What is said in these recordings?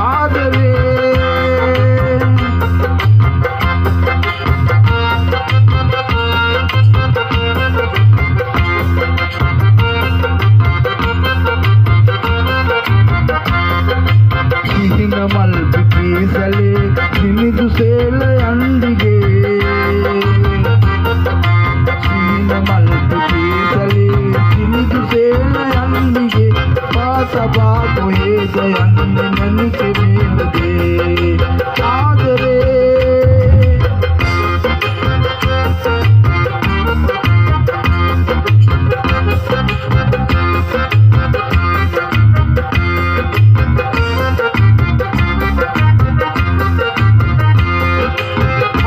ಆದರೆ మల్పి పీసలే నిన్ను సేల అందిగే మల్పి పీసలే నిన్ను సేల అందిగే పాత బాబు ఏదయన్ని ನನಗೆ ಮೇಲುಗೆ ಆದರೆ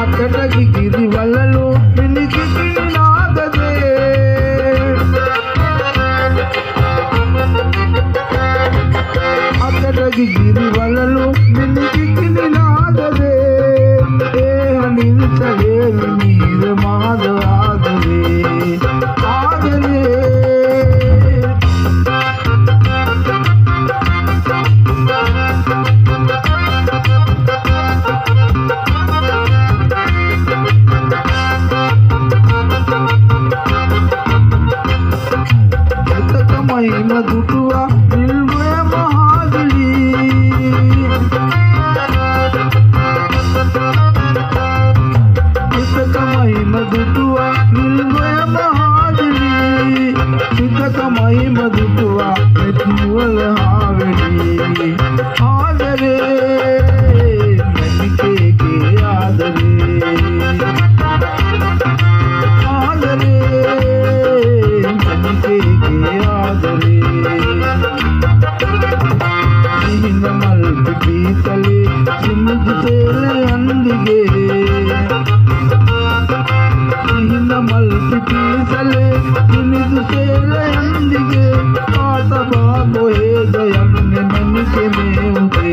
అక్కడికి గిరి వలలో నిలిచి నాగదే అక్కడికి గిరి వలలో నిలిచి నాగదే నిలిచలేని మీరు మాధవాగదే ఆగదే ಮಹಿಮ ದುಟುವ ನಿಲ್ವಯ ಮಹಾದಳಿ ಸಿದ್ಧಕ ಮಹಿಮ ದುಟುವ ನಿಲ್ವಯ ಮಹಾದಳಿ ಸಿದ್ಧಕ ಮಹಿಮ ದುಟುವ ನೆತ್ತಿವಲ ಹಾವಳಿ ಆದರೆ ನಂಬಿಕೆಗೆ ಆದರೆ మల్పి పీసలే చిన్నది సేల అందిగే మల్పి పీసలే చిన్నది సేల అందిగే పాత బాబు ఏదయన్ని ನನಗೆ ಮೇವುಗೆ